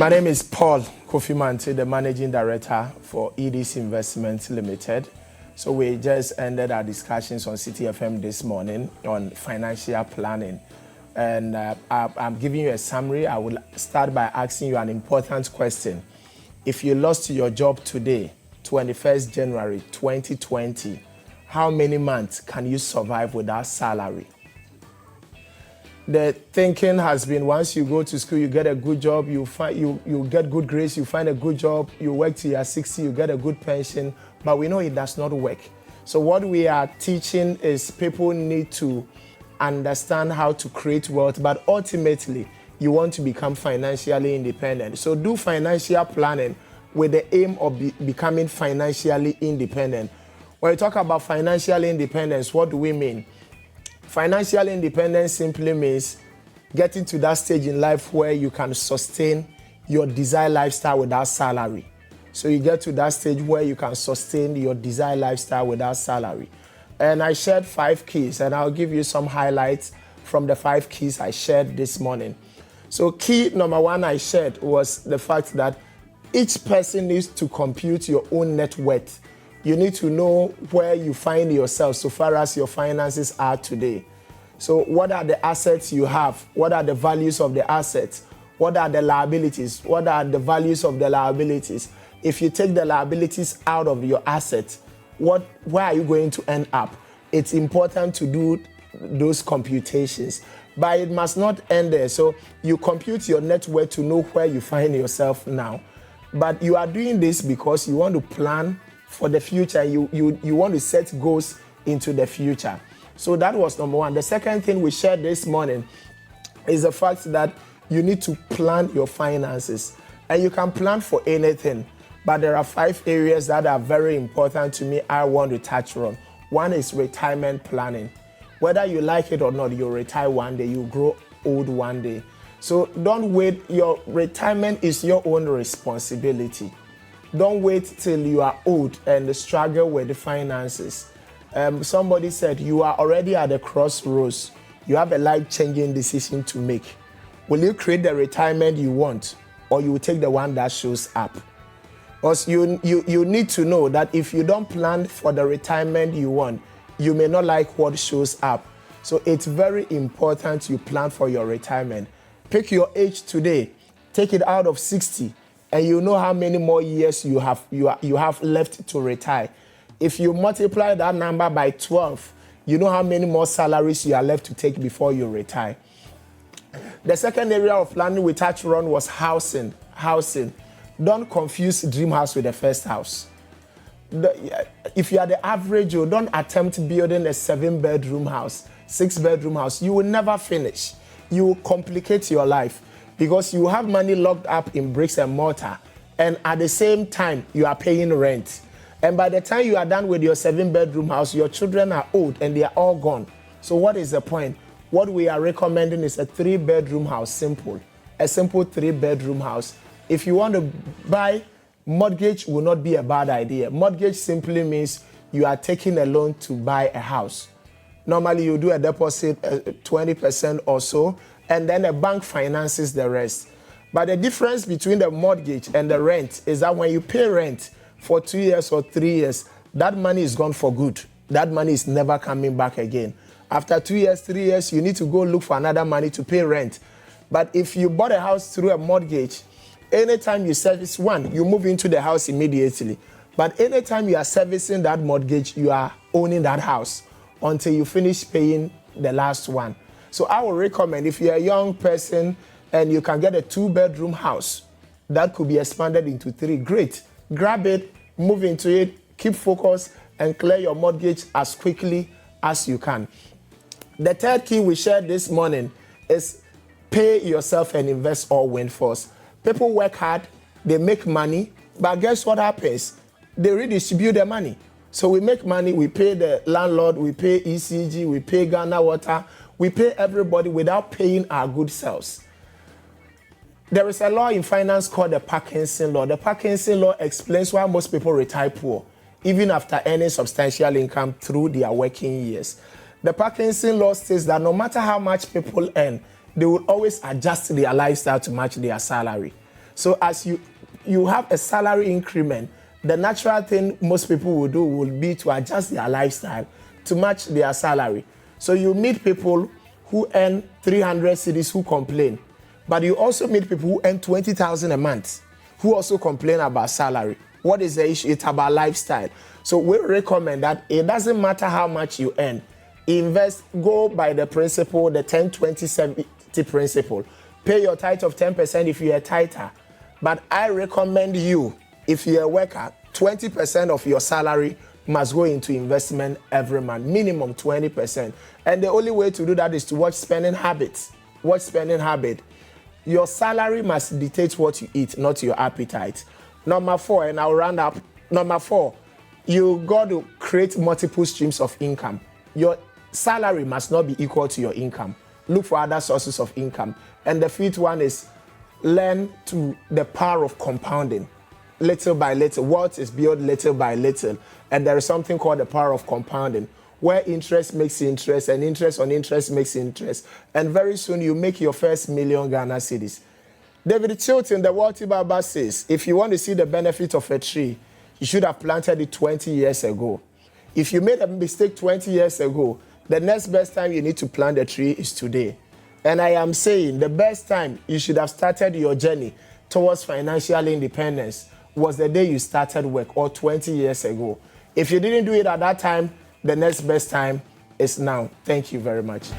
My name is Paul Kofi Mantey, the Managing Director for EDC Investments Limited. So we just ended our discussions on Citi FM this morning on financial planning. And I'm giving you a summary. I will start by asking you an important question. If you lost your job today, 21st January 2020, how many months can you survive without salary? The thinking has been once you go to school, you get a good job, you get good grades, you find a good job, you work till you're 60, you get a good pension, but we know it does not work. So what we are teaching is people need to understand how to create wealth, but ultimately you want to become financially independent. So do financial planning with the aim of becoming financially independent. When we talk about financial independence, what do we mean? Financial independence simply means getting to that stage in life where you can sustain your desired lifestyle without salary. So you get to that stage where you can sustain your desired lifestyle without salary. And I shared 5 keys, and I'll give you some highlights from the 5 keys I shared this morning. So key number 1 I shared was the fact that each person needs to compute your own net worth. You need to know where you find yourself so far as your finances are today. So what are the assets you have? What are the values of the assets? What are the liabilities? What are the values of the liabilities? If you take the liabilities out of your assets, where are you going to end up? It's important to do those computations, but it must not end there. So you compute your net worth to know where you find yourself now. But you are doing this because you want to plan for the future. You want to set goals into the future. So that was number 1. The second thing we shared this morning is the fact that you need to plan your finances. And you can plan for anything, but there are 5 areas that are very important to me I want to touch on. 1 is retirement planning. Whether you like it or not, you'll retire one day, you'll grow old one day. So don't wait. Your retirement is your own responsibility. Don't wait till you are old and struggle with the finances. Somebody said you are already at the crossroads. You have a life-changing decision to make. Will you create the retirement you want, or you will take the one that shows up? Because you need to know that if you don't plan for the retirement you want, you may not like what shows up. So it's very important you plan for your retirement. Pick your age today. Take it out of 60. And you know how many more years you have left to retire. If you multiply that number by 12, you know how many more salaries you are left to take before you retire. The second area of planning we touched on was housing. Don't confuse dream house with the first house. If you are the average, you don't attempt building a 7-bedroom house, 6-bedroom house. You will never finish. You will complicate your life, because you have money locked up in bricks and mortar, and at the same time, you are paying rent. And by the time you are done with your 7-bedroom house, your children are old and they are all gone. So what is the point? What we are recommending is a 3-bedroom house, a simple 3-bedroom house. If you want to buy, mortgage will not be a bad idea. Mortgage simply means you are taking a loan to buy a house. Normally, you do a deposit, 20% or so, and then a bank finances the rest. But the difference between the mortgage and the rent is that when you pay rent for 2 years or 3 years, that money is gone for good. That money is never coming back again. After 2 years, 3 years, you need to go look for another money to pay rent. But if you bought a house through a mortgage, anytime you service one, you move into the house immediately. But anytime you are servicing that mortgage, you are owning that house until you finish paying the last one. So I would recommend, if you're a young person and you can get a 2-bedroom house that could be expanded into 3, great. Grab it, move into it, keep focused, and clear your mortgage as quickly as you can. The third key we shared this morning is pay yourself and invest or windfalls. People work hard, they make money, but guess what happens? They redistribute the money. So we make money, we pay the landlord, we pay ECG, we pay Ghana Water, we pay everybody without paying our good selves. There is a law in finance called the Parkinson Law. The Parkinson Law explains why most people retire poor, even after earning substantial income through their working years. The Parkinson Law states that no matter how much people earn, they will always adjust their lifestyle to match their salary. So as you have a salary increment, the natural thing most people will do will be to adjust their lifestyle to match their salary. So you meet people who earn 300 cedis who complain, but you also meet people who earn 20,000 a month who also complain about salary. What is the issue? It's about lifestyle. So we recommend that it doesn't matter how much you earn. Invest, go by the principle, the 10-20-70 principle. Pay your tithe of 10% if you're a tither. But I recommend you, if you're a worker, 20% of your salary must go into investment every month, minimum 20%. And the only way to do that is to watch spending habits. Watch spending habit. Your salary must dictate what you eat, not your appetite. Number 4, and I'll round up. Number 4, you got to create multiple streams of income. Your salary must not be equal to your income. Look for other sources of income. And the 5th one is learn to the power of compounding. Little by little, wealth is built little by little. And there is something called the power of compounding, where interest makes interest and interest on interest makes interest. And very soon you make your first million Ghana cedis. David Chilton, the Wealthy Baba, says, if you want to see the benefit of a tree, you should have planted it 20 years ago. If you made a mistake 20 years ago, the next best time you need to plant a tree is today. And I am saying the best time you should have started your journey towards financial independence was the day you started work, or 20 years ago. If you didn't do it at that time, the next best time is now. Thank you very much.